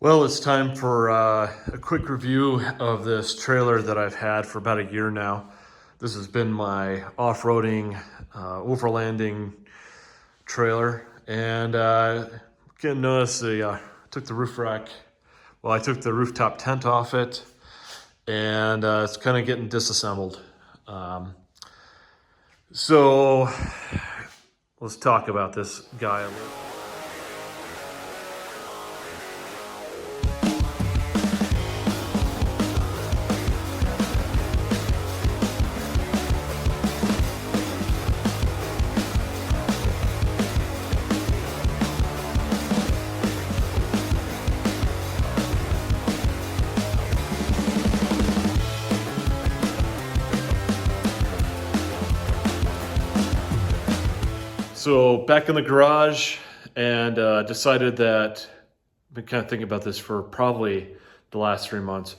Well, it's time for a quick review of this trailer that I've had for about a year now. This has been my off-roading, overlanding trailer, and you can notice took the roof rack. Well, I took the rooftop tent off it, and it's kind of getting disassembled. So let's talk about this guy a little. So back in the garage, and decided that I've been kind of thinking about this for probably the last 3 months.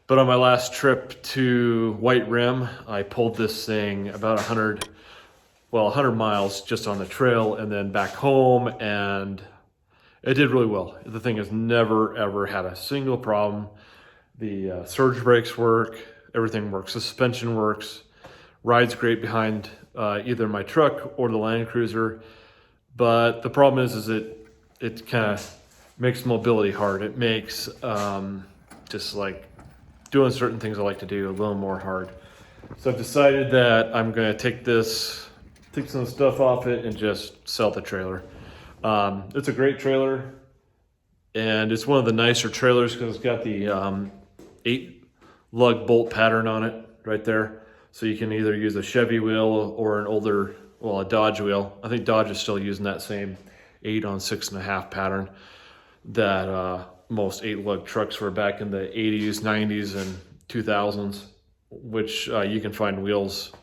But on my last trip to White Rim, I pulled this thing about 100 miles just on the trail and then back home, and it did really well. The thing has never ever had a single problem. The surge brakes work, everything works, suspension works, rides great behind either my truck or the Land Cruiser. But the problem is it kind of makes mobility hard. It makes just like doing certain things I like to do a little more hard. So I've decided that I'm going to take some stuff off it and just sell the trailer. It's a great trailer, and it's one of the nicer trailers because it's got the 8 lug bolt pattern on it right there. So you can either use a Chevy wheel or a Dodge wheel. I think Dodge is still using that same 8 on 6.5 pattern that most 8 lug trucks were back in the 80s, 90s, and 2000s, which you can find wheels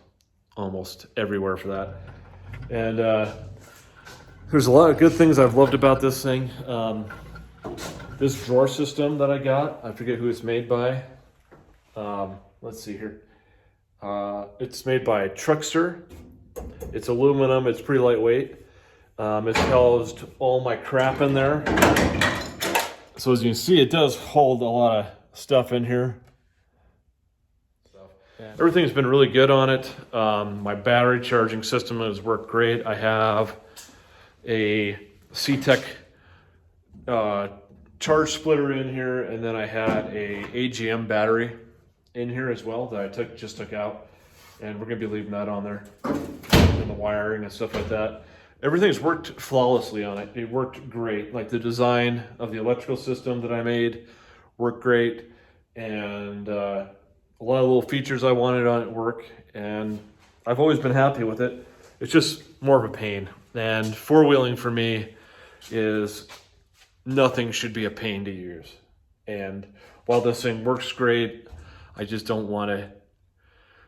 almost everywhere for that. And there's a lot of good things I've loved about this thing. This drawer system that I got, I forget who it's made by. Let's see here. It's made by Truckster. It's aluminum, it's pretty lightweight. It's housed all my crap in there. So as you can see, it does hold a lot of stuff in here. Everything's been really good on it. My battery charging system has worked great. I have a C-Tech charge splitter in here, and then I had a AGM battery in here as well that I just took out, and we're gonna be leaving that on there, and the wiring and stuff like that. Everything's worked flawlessly on it. It worked great. Like the design of the electrical system that I made worked great, and a lot of little features I wanted on it work, and I've always been happy with it. It's just more of a pain, and four-wheeling for me is nothing should be a pain to use. And while this thing works great, I just don't want to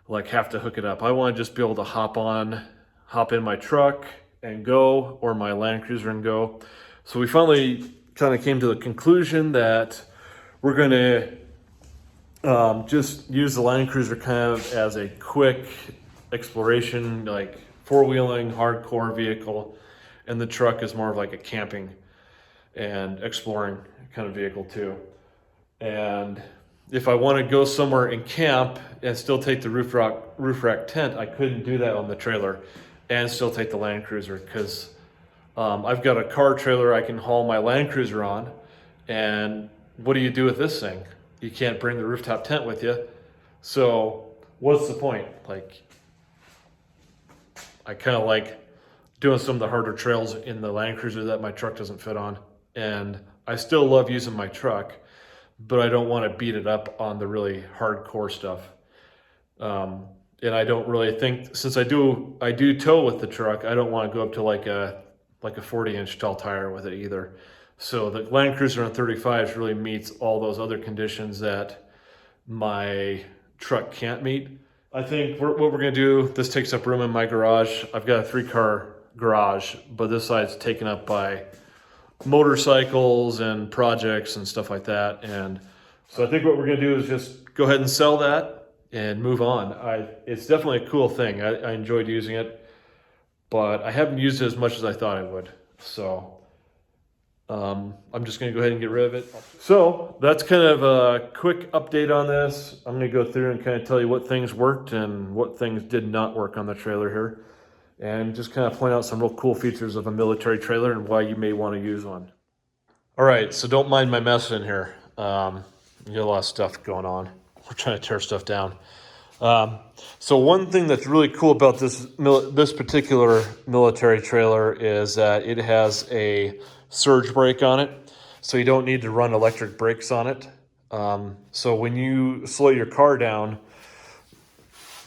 like have to hook it up. I want to just be able to hop in my truck and go, or my Land Cruiser and go. So we finally kind of came to the conclusion that we're going to just use the Land Cruiser kind of as a quick exploration, like four-wheeling, hardcore vehicle, and the truck is more of like a camping and exploring kind of vehicle too. And if I want to go somewhere and camp and still take the roof rack tent, I couldn't do that on the trailer and still take the Land Cruiser, because I've got a car trailer I can haul my Land Cruiser on. And what do you do with this thing? You can't bring the rooftop tent with you. So what's the point? Like, I kind of like doing some of the harder trails in the Land Cruiser that my truck doesn't fit on. And I still love using my truck, but I don't want to beat it up on the really hardcore stuff. And I don't really think, since I do tow with the truck, I don't want to go up to like a 40-inch tall tire with it either. So the Land Cruiser on 35s really meets all those other conditions that my truck can't meet. I think what we're gonna do, this takes up room in my garage. I've got a 3-car garage, but this side's taken up by motorcycles and projects and stuff like that. And so I think what we're gonna do is just go ahead and sell that and move on. It's definitely a cool thing. I enjoyed using it, but I haven't used it as much as I thought I would. So I'm just going to go ahead and get rid of it. So that's kind of a quick update on this. I'm going to go through and kind of tell you what things worked and what things did not work on the trailer here, and just kind of point out some real cool features of a military trailer and why you may want to use one. All right, so don't mind my mess in here. You got a lot of stuff going on. We're trying to tear stuff down. So one thing that's really cool about this particular military trailer is that it has a surge brake on it, so you don't need to run electric brakes on it. So when you slow your car down,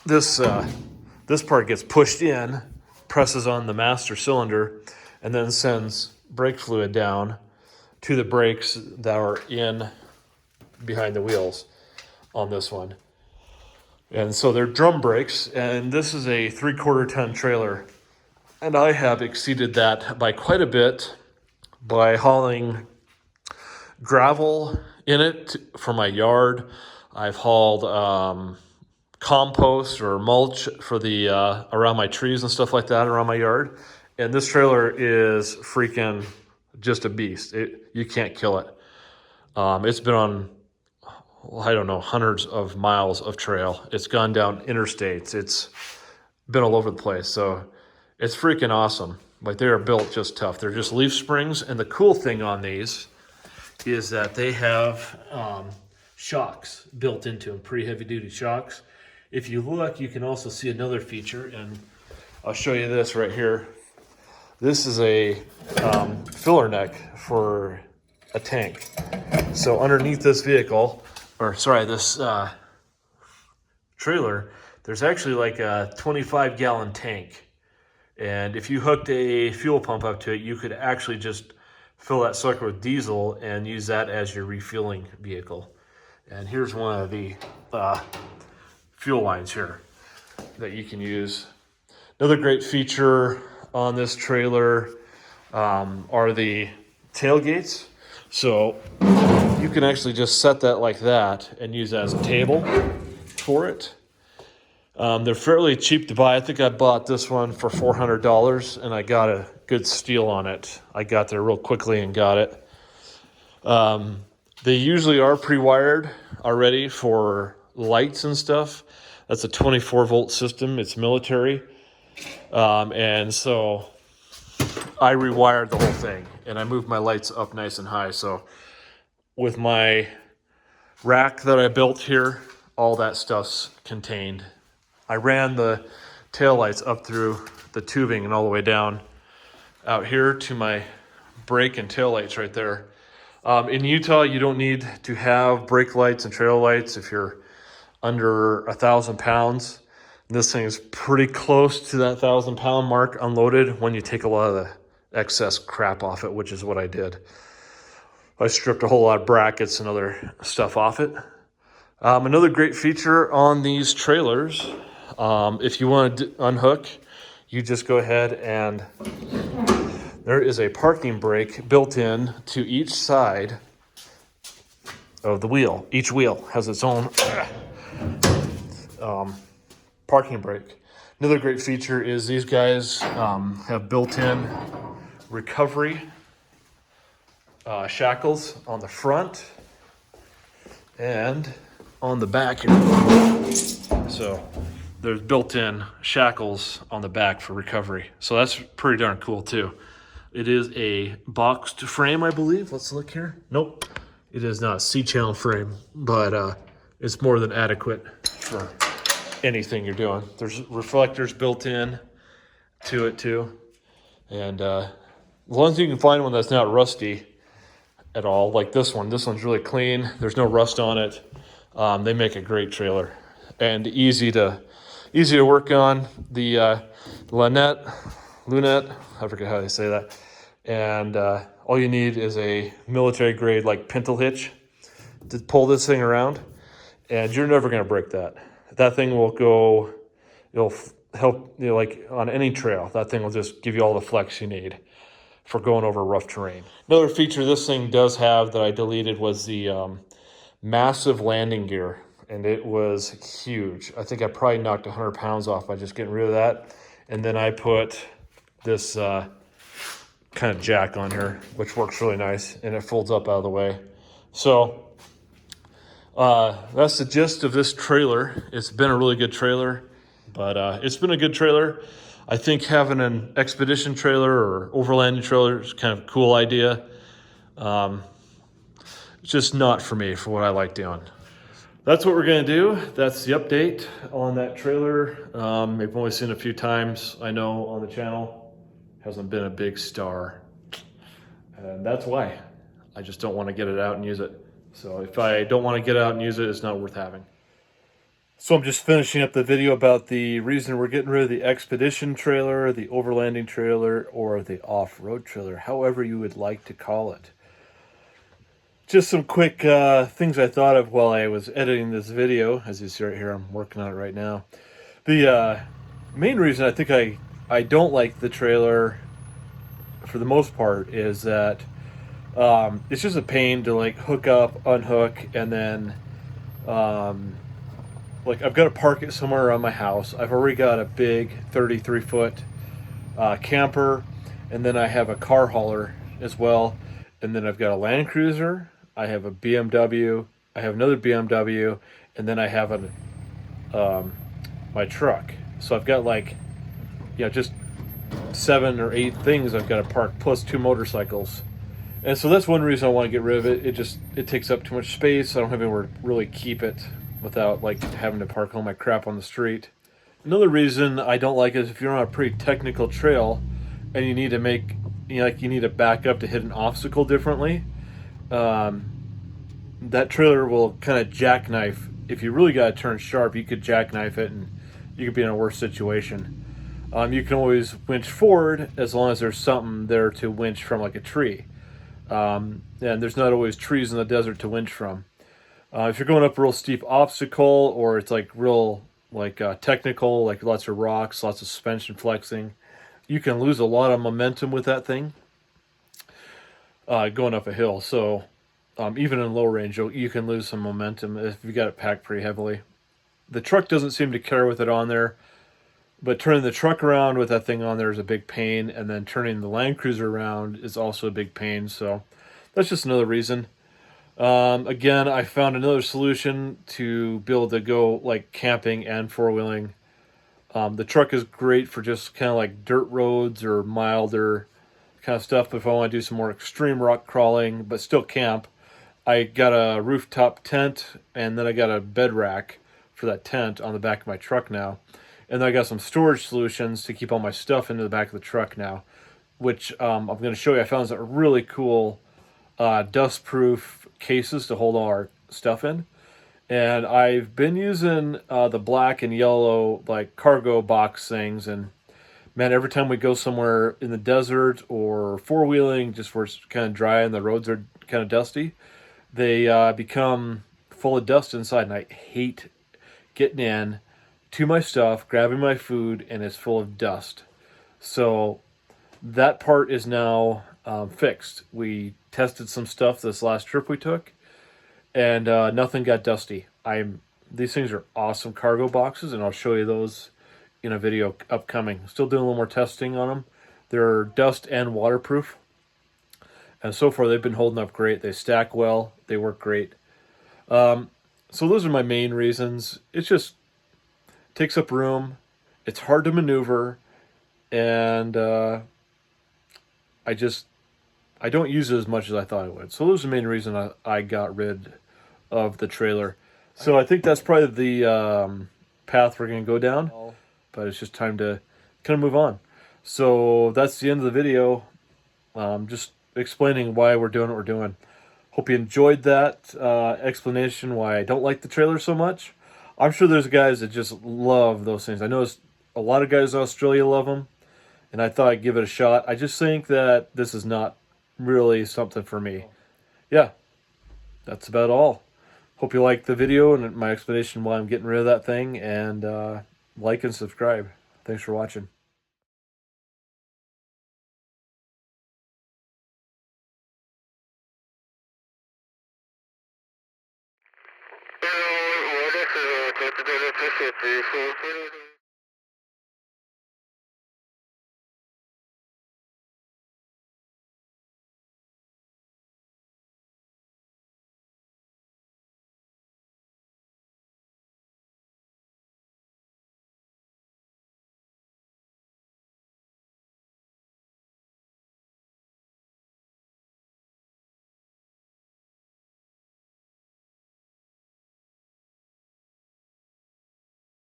this part gets pushed in, presses on the master cylinder, and then sends brake fluid down to the brakes that are in behind the wheels on this one. And so they're drum brakes, and this is a 3/4 ton trailer. And I have exceeded that by quite a bit by hauling gravel in it for my yard. I've hauled compost or mulch for the around my trees and stuff like that around my yard. And this trailer is freaking just a beast. You can't kill it. It's been on, I don't know, hundreds of miles of trail. It's gone down interstates. It's been all over the place. So it's freaking awesome. Like, they are built just tough. They're just leaf springs. And the cool thing on these is that they have shocks built into them, pretty heavy duty shocks. If you look, you can also see another feature, and I'll show you this right here. This is a filler neck for a tank. So underneath this vehicle, or sorry, this trailer, there's actually like a 25-gallon tank. And if you hooked a fuel pump up to it, you could actually just fill that sucker with diesel and use that as your refueling vehicle. And here's one of the fuel lines here that you can use. Another great feature on this trailer are the tailgates. So you can actually just set that like that and use that as a table for it. They're fairly cheap to buy. I think I bought this one for $400, and I got a good steal on it. I got there real quickly and got it. They usually are pre-wired already for lights and stuff. That's a 24-volt system. It's military. And so I rewired the whole thing, and I moved my lights up nice and high. So with my rack that I built here, all that stuff's contained. I ran the taillights up through the tubing and all the way down out here to my brake and tail lights right there. In Utah, you don't need to have brake lights and trail lights if you're under 1,000 pounds. This thing is pretty close to that 1,000-pound mark unloaded when you take a lot of the excess crap off it, which is what I did. I stripped a whole lot of brackets and other stuff off it. Another great feature on these trailers, if you want to unhook, you just go ahead and there is a parking brake built in to each side of the wheel. Each wheel has its own parking brake. Another great feature is these guys have built-in recovery shackles on the front and on the back here. So there's built-in shackles on the back for recovery. So that's pretty darn cool too. It is a boxed frame, I believe. Let's look here. Nope, it is not a C-channel frame, but it's more than adequate for anything you're doing. There's reflectors built in to it too. And as long as you can find one that's not rusty at all, like this one's really clean. There's no rust on it. They make a great trailer and easy to work on. The lunette, I forget how they say that. And all you need is a military grade like pintle hitch to pull this thing around, and you're never going to break that. That thing will go, it'll help, like on any trail, that thing will just give you all the flex you need for going over rough terrain. Another feature this thing does have that I deleted was the massive landing gear, and it was huge. I think I probably knocked 100 pounds off by just getting rid of that. And then I put this kind of jack on here, which works really nice, and it folds up out of the way. So that's the gist of this trailer. It's been a really good trailer, but it's been a good trailer. I think having an expedition trailer or overlanding trailer is kind of a cool idea. It's just not for me, for what I like doing. That's what we're gonna do. That's the update on that trailer. I've only seen it a few times, I know, on the channel. Hasn't been a big star. And that's why. I just don't want to get it out and use it. So if I don't want to get out and use it, it's not worth having. So I'm just finishing up the video about the reason we're getting rid of the expedition trailer, the overlanding trailer, or the off-road trailer, however you would like to call it. Just some quick things I thought of while I was editing this video. As you see right here, I'm working on it right now. The main reason I think I don't like the trailer, for the most part, is that it's just a pain to like hook up, unhook, and then like I've got to park it somewhere around my house. I've already got a big 33-foot camper, and then I have a car hauler as well, and then I've got a Land Cruiser. I have a BMW. I have another BMW, and then I have my truck. So I've got like, just 7 or 8 things I've got to park, plus 2 motorcycles. And so that's one reason I want to get rid of it. It takes up too much space. I don't have anywhere to really keep it without like having to park all my crap on the street. Another reason I don't like it is if you're on a pretty technical trail and you need to make, you need to back up to hit an obstacle differently. That trailer will kind of jackknife. If you really got to turn sharp, you could jackknife it and you could be in a worse situation. You can always winch forward as long as there's something there to winch from, like a tree. And there's not always trees in the desert to winch from. If you're going up a real steep obstacle, or it's like real technical, like lots of rocks, lots of suspension flexing, you can lose a lot of momentum with that thing going up a hill. So even in low range, you can lose some momentum if you got it packed pretty heavily. The truck doesn't seem to care with it on there, but turning the truck around with that thing on there is a big pain, and then turning the Land Cruiser around is also a big pain. So that's just another reason. Again, I found another solution to be able to go like camping and four-wheeling. The truck is great for just kind of like dirt roads or milder kind of stuff. But if I want to do some more extreme rock crawling, but still camp, I got a rooftop tent, and then I got a bed rack for that tent on the back of my truck now. And then I got some storage solutions to keep all my stuff into the back of the truck now, which I'm going to show you. I found some really cool dust-proof cases to hold all our stuff in. And I've been using the black and yellow like cargo box things, and man, every time we go somewhere in the desert or four-wheeling, just where it's kind of dry and the roads are kind of dusty, they become full of dust inside, and I hate getting in to my stuff, grabbing my food, and it's full of dust. So that part is now fixed. We tested some stuff this last trip we took, and nothing got dusty. These things are awesome cargo boxes, and I'll show you those in a video upcoming. Still doing a little more testing on them. They're dust and waterproof, and so far they've been holding up great. They stack well. They work great. So those are my main reasons. It just takes up room. It's hard to maneuver, and I don't use it as much as I thought I would. So those are the main reason I got rid of the trailer. So I think that's probably the path we're going to go down, but it's just time to kind of move on. So that's the end of the video. Just explaining why we're doing what we're doing. Hope you enjoyed that explanation why I don't like the trailer so much. I'm sure there's guys that just love those things. I know a lot of guys in Australia love them, and I thought I'd give it a shot. I just think that this is not really something for me. Yeah, that's about all. Hope you liked the video and my explanation why I'm getting rid of that thing, and like and subscribe. Thanks for watching.